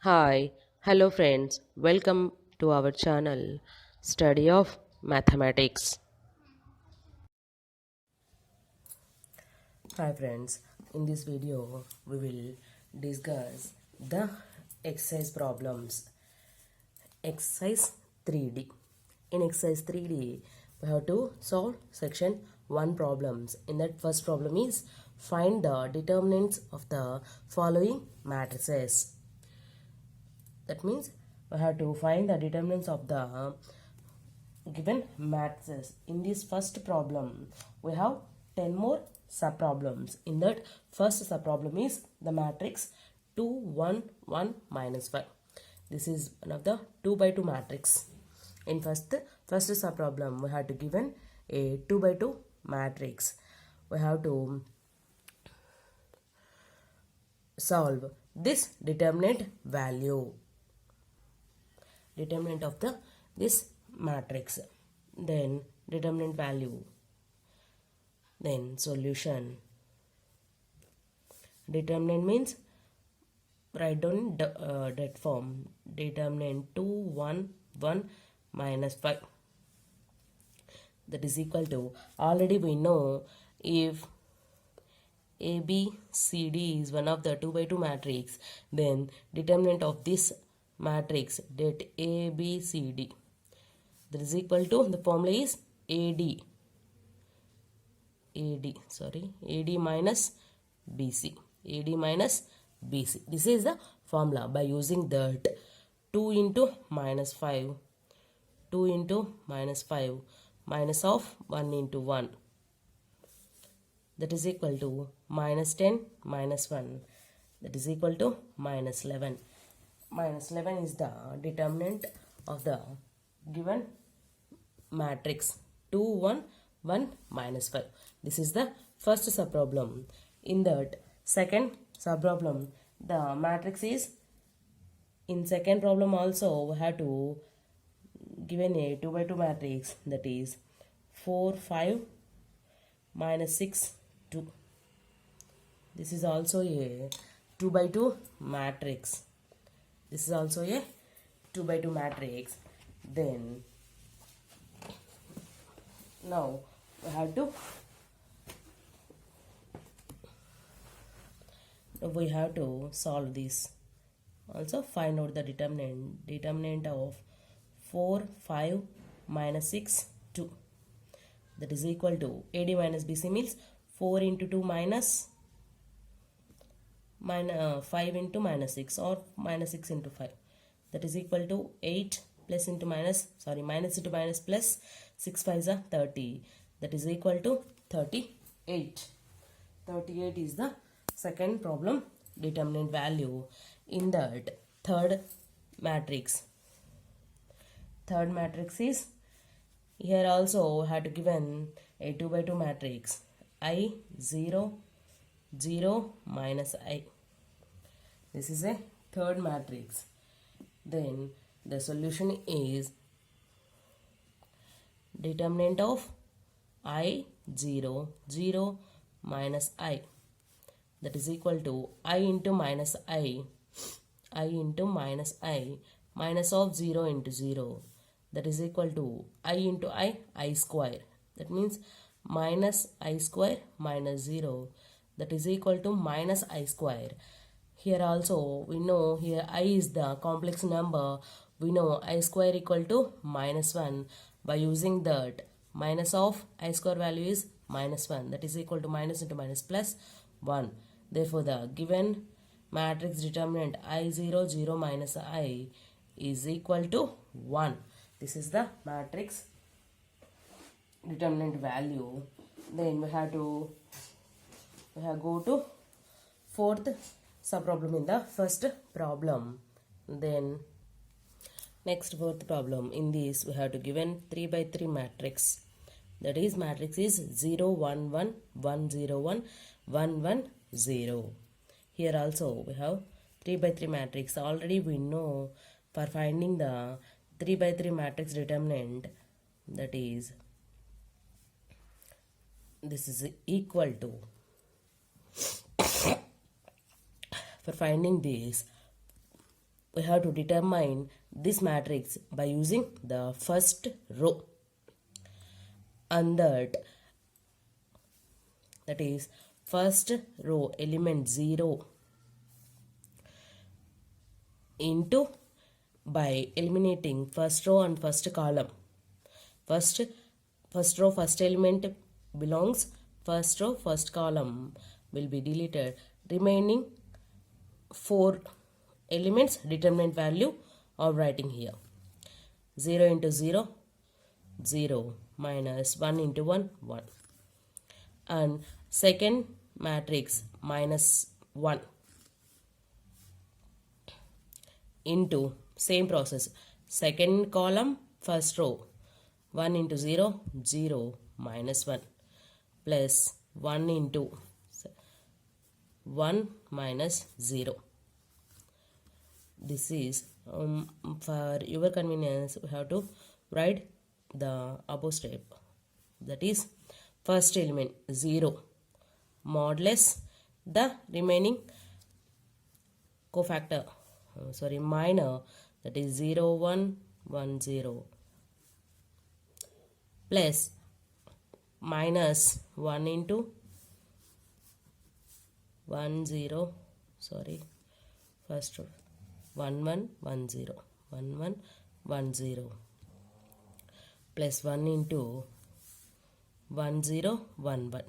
Hi, hello friends, welcome to our channel Study of Mathematics. Hi friends, in this video we will discuss the exercise problems. Exercise 3D. In exercise 3D, we have to solve section 1 problems. In that first problem is find the determinants of the following matrices. That means we have to find the determinants of the given matrices. In this first problem, we have 10 more sub-problems. In that first sub-problem is the matrix 2, 1, 1, minus 5. This is one of the 2 by 2 matrix. In first sub-problem, we have to given a 2 by 2 matrix. We have to solve this determinant of this matrix, then determinant value, then solution. Determinant means write down in that form, determinant 2 1 1 minus 5, that is equal to, already we know if a B C D is one of the 2 by 2 matrix, then determinant of this matrix, that A B C D, that is equal to, the formula is AD minus BC. AD minus BC. This is the formula. By using that, 2 into minus 5, 2 into minus 5, minus of 1 into 1, that is equal to minus 10 minus 1, that is equal to minus 11. Minus 11 is the determinant of the given matrix 2 1 1 minus 5. This is the first subproblem. In that second subproblem, the matrix is, in second problem also we have to given a 2 by 2 matrix, that is 4 5 minus 6 2. This is also a 2 by 2 matrix. This is also a 2 by 2 matrix. Then now we have to solve this. Also find out the determinant of 4 5 minus 6 2, that is equal to, AD minus BC means 4 into 2 minus 5 into minus 6, or minus 6 into 5, that is equal to 8 plus into minus into minus plus 6 5s are 30, that is equal to 38. 38 is the second problem determinant value. In that third matrix is, here also had to given a 2 by 2 matrix, I 0 0 minus I. This is a third matrix. Then the solution is determinant of I 0 0 minus I, that is equal to I into minus I minus of 0 into 0, that is equal to I into I square. That means minus I square minus 0, that is equal to minus I square. Here also we know, here I is the complex number, we know I square equal to minus 1. By using that, minus of I square value is minus 1, that is equal to minus into minus plus 1. Therefore the given matrix determinant I 0 0 minus I is equal to 1. This is the matrix determinant value. Then we have go to fourth subproblem in the first problem. Then next fourth problem. In this we have to given 3 by 3 matrix. That is, matrix is 0 1 1 1 0 1 1 1 0. Here also we have 3 by 3 matrix. Already we know, for finding the 3 by 3 matrix determinant, that is, this is equal to, for finding this, we have to determine this matrix by using the first row, and that is first row element 0 into by eliminating first row and first column. First row first element belongs, first row first column will be deleted. Remaining 4 elements determinant value of writing here. 0 into 0, 0, minus 1 into 1, 1. And second matrix minus 1 into same process. Second column, first row, 1 into 0, 0, minus 1, plus 1 into 1 minus 0. This is, for your convenience, we have to write the above step. That is, first element 0 modulus the remaining cofactor, minor, that is 0, 1, 1, 0, plus minus 1 into 1, 0, first row, 1, 1, 1, 0, 1, 1, 1, 0, plus 1 into 1, 0, 1, 1.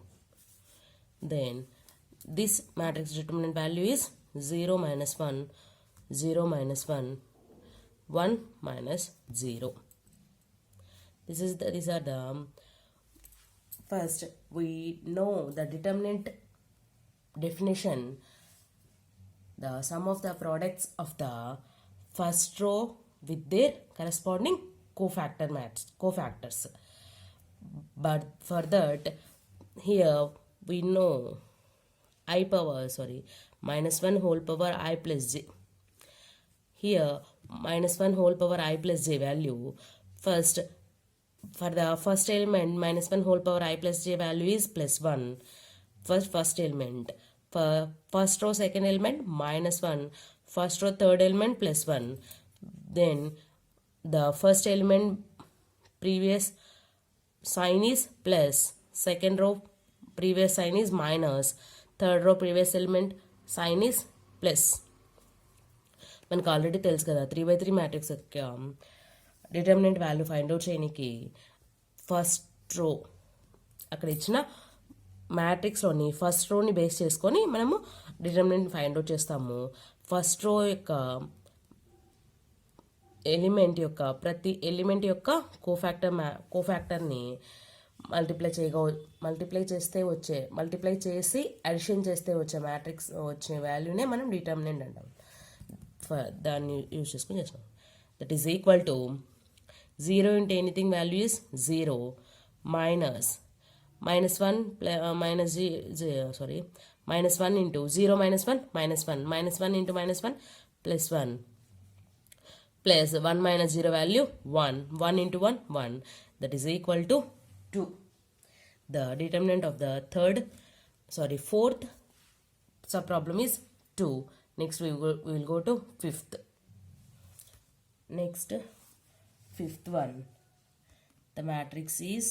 Then this matrix determinant value is 0 minus 1, 0 minus 1, 1 minus 0. These are the first we know the determinant definition, the sum of the products of the first row with their corresponding cofactors. But for that, here we know minus 1 whole power I plus j. Here minus 1 whole power I plus j value, first for the first element minus 1 whole power I plus j value is plus 1. First element. For first row second element minus 1. First row third element plus 1. Then the first element previous sign is plus. Second row previous sign is minus. Third row previous element sign is plus. మనకు already తెలుసు కదా 3/3 matrix యొక్క determinant value find out చేయడానికి first row అక్కడ ఇచ్చిన మ్యాట్రిక్స్లోని first రోని base చేసుకొని మనము determinant find out చేస్తాము. ఫస్ట్ రో యొక్క ఎలిమెంట్ యొక్క ప్రతి ఎలిమెంట్ యొక్క కోఫాక్టర్ని మల్టిప్లై చేసి అడిషన్ చేస్తే వచ్చే మ్యాట్రిక్స్ వచ్చిన వాల్యూనే మనం డిటర్మినెంట్ అంటాం. దాన్ని యూజ్ చేసుకొని చేస్తాం. That is equal to 0 into anything value is 0 minus 1 minus 1 into 0 minus 1 minus 1 minus 1 into minus 1 plus 1 plus 1 minus 0 value 1 into 1 1, that is equal to 2. The determinant of the fourth subproblem is 2. Next we will go to fifth. Next, fifth one, the matrix is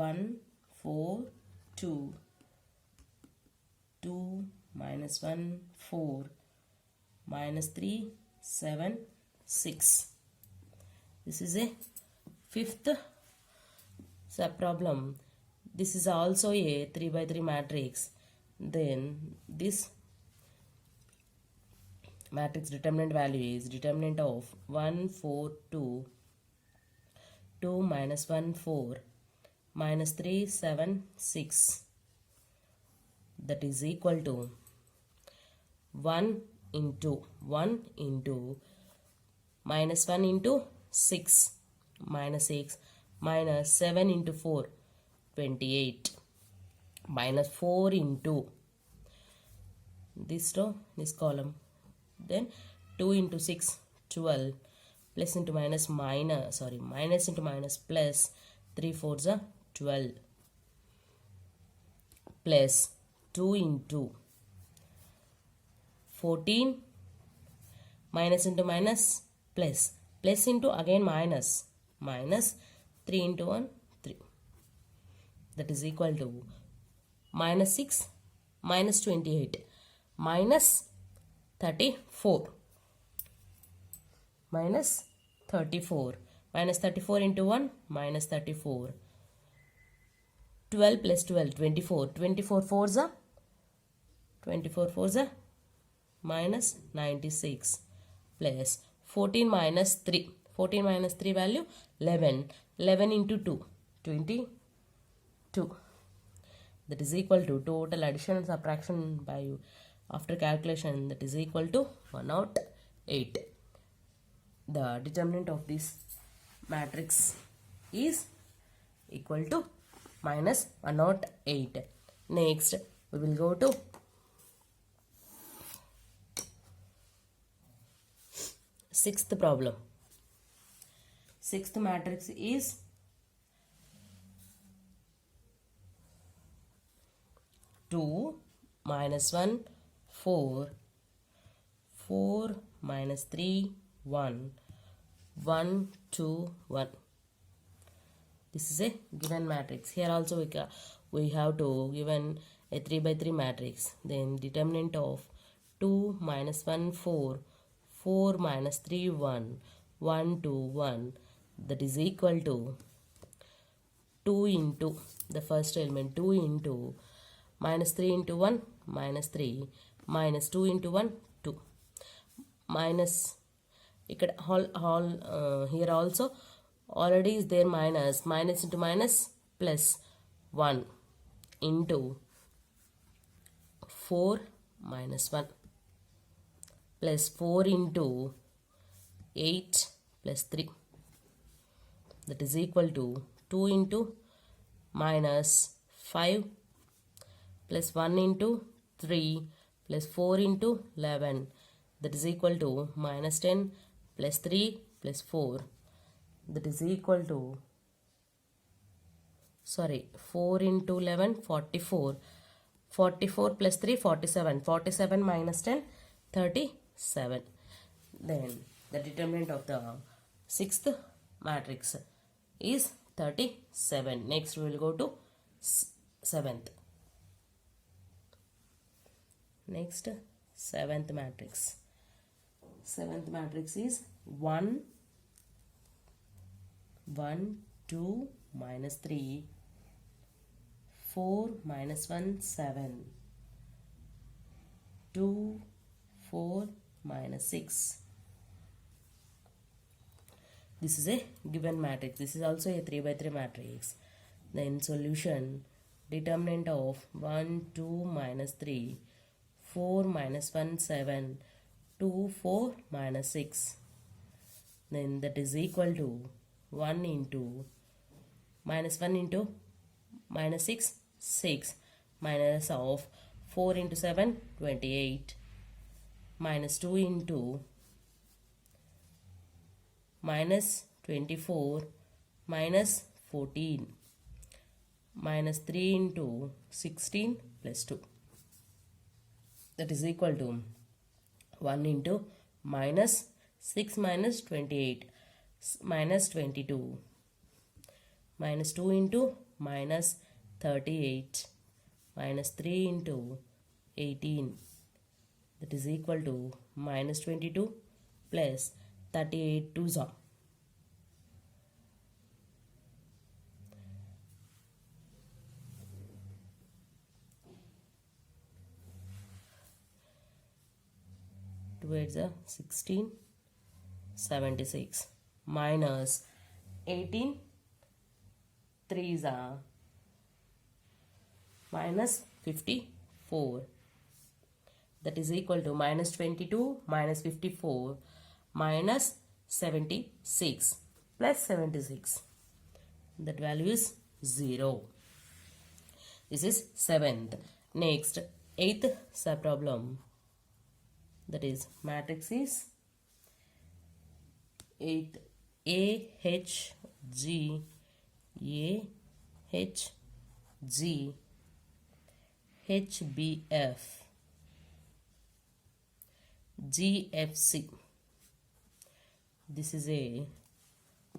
1 4 2 2 minus 1 4 minus 3 7 6. This is a fifth subproblem. This is also a 3/3 matrix. Then this matrix determinant value is determinant of 1 4 2 2 minus 1 4 minus 3 7 6, that is equal to 1 into minus 1 into 6 minus 6 minus 7 into 4 28 minus 4 into this row, this column, then 2 into 6 12 plus into minus into minus plus 3 4s are 12 plus 2 into 14 minus into minus plus, plus into again minus, minus 3 into 1 3, that is equal to minus 6 minus 28 minus 34, minus 34, minus 34 into 1 minus 34, 12 plus 12 24, 24 fours are 24 fours are minus 96 plus 14 minus 3, 14 minus 3 value 11, 11 into 2 22, that is equal to total addition and subtraction by after calculation, that is equal to 108. The determinant of this matrix is equal to minus 108. Next we will go to sixth problem. Sixth matrix is 2 minus 1 4, 4 minus 3 1, 1 2 1. This is a given matrix. Here also we have to given a 3 by 3 matrix. Then determinant of 2 minus 1 4, 4 minus 3 1, 1 2 1, that is equal to 2 into the first element, 2 into minus 3 into 1 minus 3 minus 2 into 1 2 minus here also already is there minus, minus into minus plus 1 into 4 minus 1 plus 4 into 8 plus 3, that is equal to 2 into minus 5 plus 1 into 3 plus 4 into 11, that is equal to minus 10 plus 3 plus 4, that is equal to 4 into 11 44, 44 plus 3 47, 47 minus 10 37. Then the determinant of the sixth matrix is 37. Next we will go to seventh. Next, seventh matrix. Seventh matrix is 1 1 2 minus 3, 4 minus 1 7, 2 4 minus 6. This is a given matrix. This is also a 3 by 3 matrix. Then solution, determinant of 1 2 minus 3, 4 minus 1 7, 2 4 minus 6. Then that is equal to 1 into minus 1 into minus 6 6 minus of 4 into 7 28 minus 2 into minus 24 minus 14 minus 3 into 16 plus 2, that is equal to 1 into minus 6 minus 28 minus 22 minus 2 into minus 38 minus 3 into 18, that is equal to minus 22 plus 38 to 0. Towards 1676 minus 18 3s are minus 54, that is equal to minus 22 minus 54 minus 76 plus 76, that value is 0. This is seventh. Next, eighth subproblem, that is matrix is 8 A H G A H G HBF GFC this is a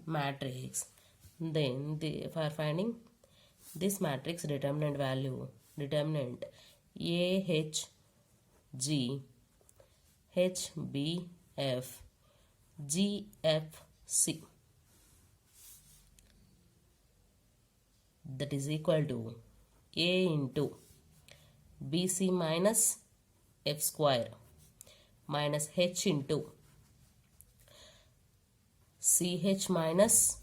matrix. Then for finding this matrix determinant value, determinant A, H, G, H, B, F, G, F, C, that is equal to A into BC minus F square minus H into CH minus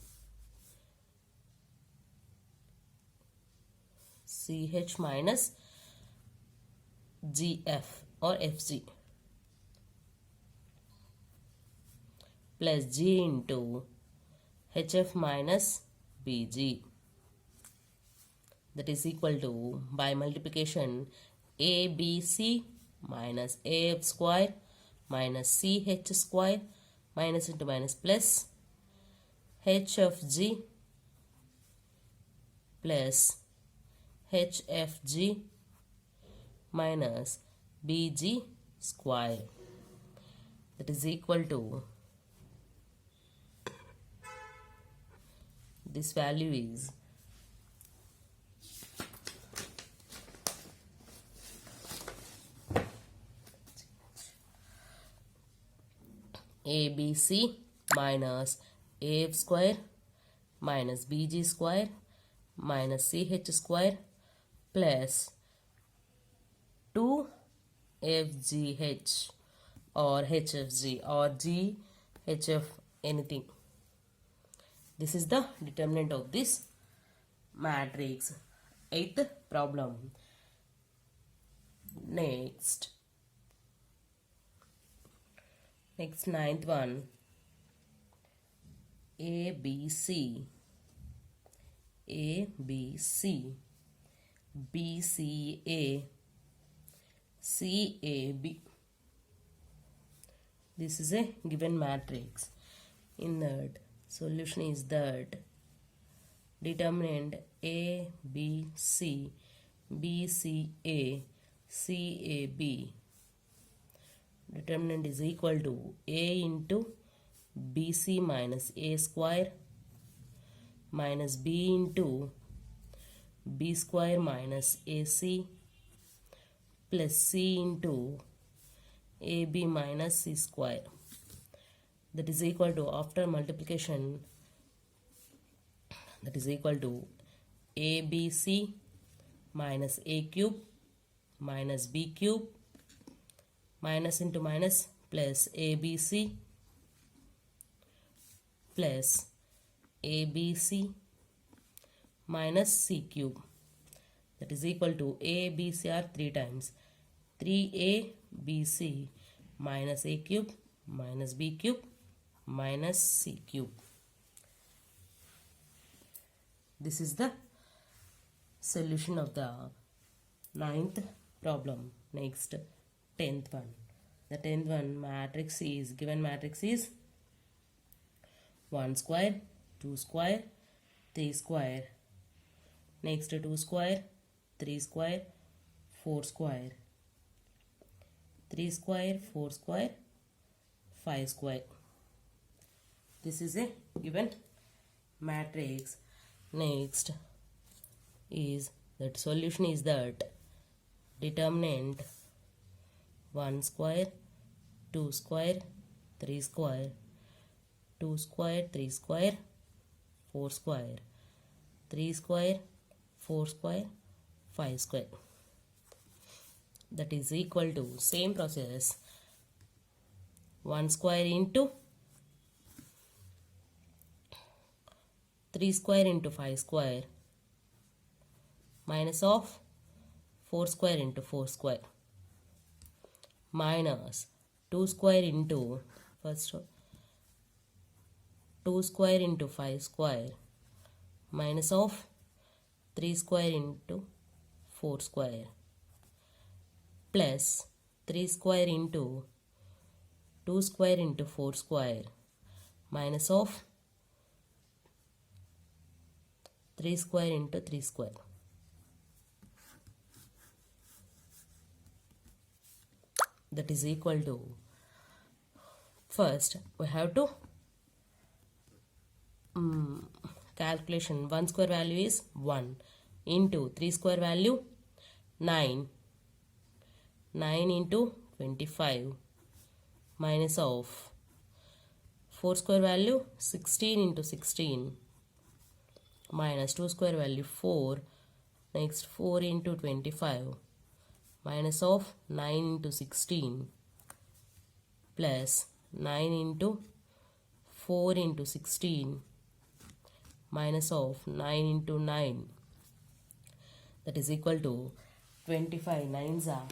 GF or FG plus G into HF minus BG, that is equal to, by multiplication, ABC minus AF square minus CH square minus into minus plus HFG plus HFG minus BG square, that is equal to, this value is ABC minus AF square minus BG square minus CH square plus 2FGH or HFG or GHF, anything. This is the determinant of this matrix. 8th problem. Next 9th one. ABC, BCA, CAB. This is a given matrix. In that, solution is that determinant ABC, BCA, CAB. Determinant is equal to A into BC minus A square minus B into B square minus AC plus C into AB minus C square, that is equal to, after multiplication, that is equal to ABC minus A cube minus B cube minus into minus plus ABC plus ABC minus C cube, that is equal to ABC are 3 times 3ABC minus A cube minus B cube minus C cube. This is the solution of the 9th problem. Next 10th one. The 10th one matrix is, given matrix is 1 square, 2 square, 3 square. Next 2 square, 3 square, 4 square, 3 square, 4 square, 5 square. This is a given matrix. Next is that solution is that determinant 1 square, 2 square, 3 square, 2 square, 3 square, 4 square, 3 square, 4 square, 5 square. That is equal to, same process, 1 square into 3 square into 5 square minus of 4 square into 4 square minus 2 square into, first 2 square into 5 square minus of 3 square into 4 square plus 3 square into 2 square into 4 square minus of 3 square into 3 square. That is equal to, first we have to calculation. 1 square value is 1 into 3 square value 9. 9 into 25 minus of 4 square value 16 into 16 minus 2 square value 4. Next 4 into 25 minus of 9 into 16 plus 9 into 4 into 16 minus of 9 into 9, that is equal to 25 9s are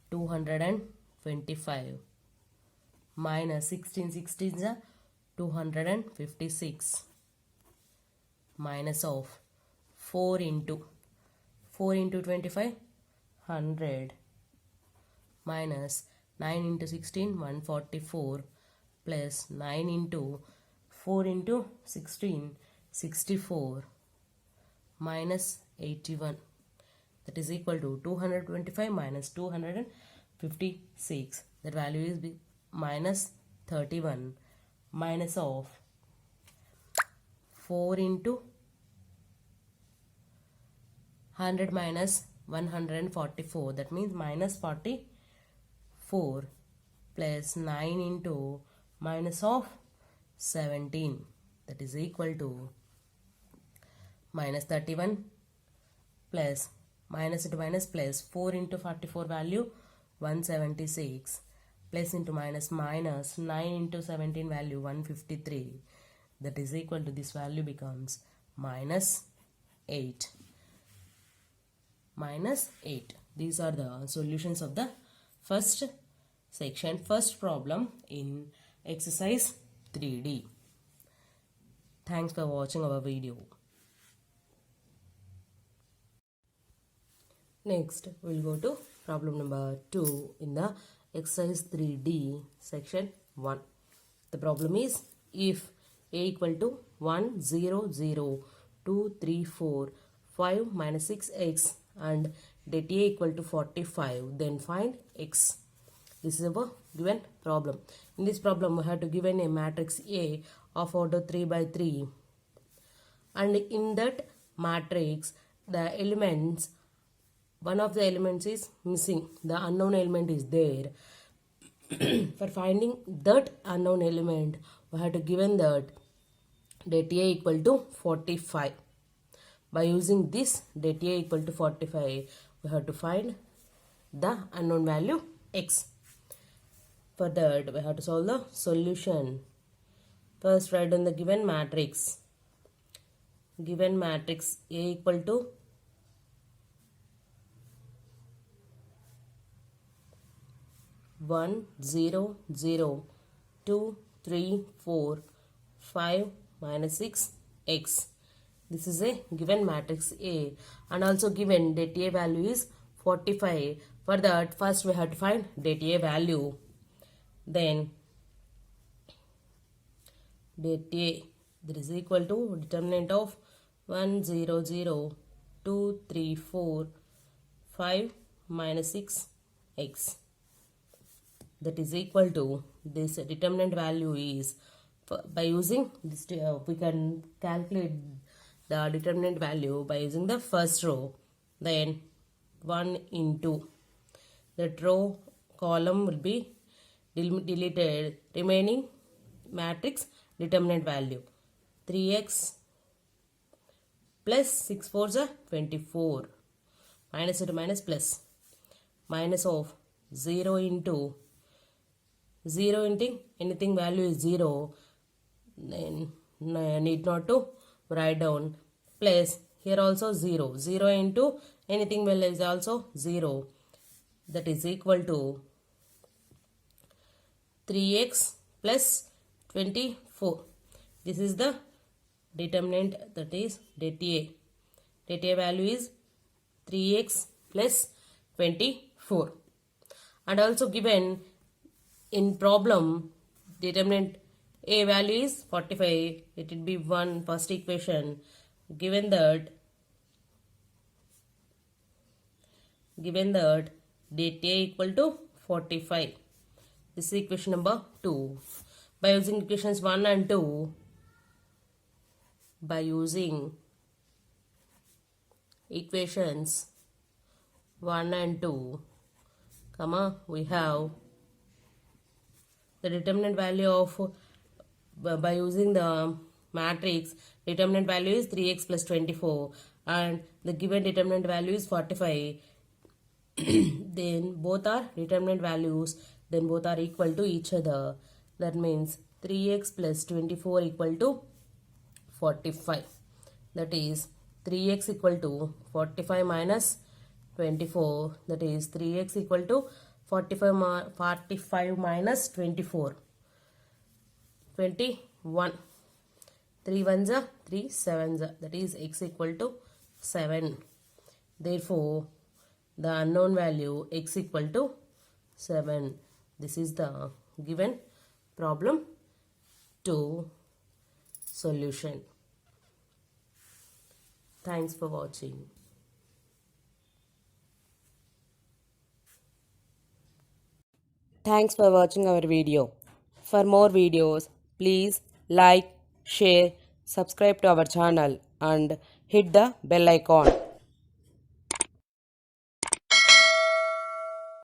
225 minus 16 16s are 256 minus of 4 into 25 100 minus 9 into 16 144 plus 9 into 4 into 16 64 minus 81, that is equal to 225 minus 256, that value is minus 31 minus of 4 into 100 minus 144, that means minus 44 plus 9 into minus of 17, that is equal to minus 31 plus minus into minus plus 4 into 44 value 176 plus into minus 9 into 17 value 153, that is equal to, this value becomes minus 8. Minus 8. These are the solutions of the first section, first problem in exercise 3D. Thanks for watching our video. Next, we'll go to problem number 2 in the exercise 3D section 1. The problem is, if a equal to 1, 0, 0, 2, 3, 4, 5 minus 6x and det a equal to 45, then find x. This is our given problem. In this problem, we have to given a matrix A of order 3 by 3, and in that matrix the elements, one of the elements is missing, the unknown element is there. For finding that unknown element, we have to given that det a equal to 45. By using this det a equal to 45, we have to find the unknown value x. For that, we have to solve the solution. First, write down the given matrix. Given matrix A equal to 1, 0, 0, 2, 3, 4, 5 minus 6 x. This is a given matrix A, and also given det A value is 45. For that, first we have to find det A value. Then det A, that is equal to determinant of 1, 0, 0, 2, 3, 4, 5 minus 6 x. That is equal to, this determinant value is, by using this, we can calculate the determinant value by using the first row. Then 1 into that row column will be deleted, remaining matrix determinant value 3x plus 6 4s are 24, minus into minus plus, minus of 0 into anything value is 0, then need not to write down, plus here also 0, 0 into anything value is also 0, that is equal to 3x plus 24. This is the determinant, that is det A. Det A value is 3x plus 24. And also given in problem, determinant A value is 45. It will be 1 first equation. Given that det A equal to 45. This is equation number 2. By using equations 1 and 2, by using equations 1 and 2, comma, we have the determinant value of, by using the matrix, determinant value is 3x plus 24 and the given determinant value is 45. Then both are determinant values, then both are equal to each other. That means 3x plus 24 equal to 45. That is 3x equal to 45 minus 24. That is 3x equal to 45 minus 24. 21. 3 ones are 3 sevens are. That is x equal to 7. Therefore, the unknown value x equal to 7. This is the given problem 2 solution. Thanks for watching. Thanks for watching our video. For more videos, please like, share, subscribe to our channel and hit the bell icon.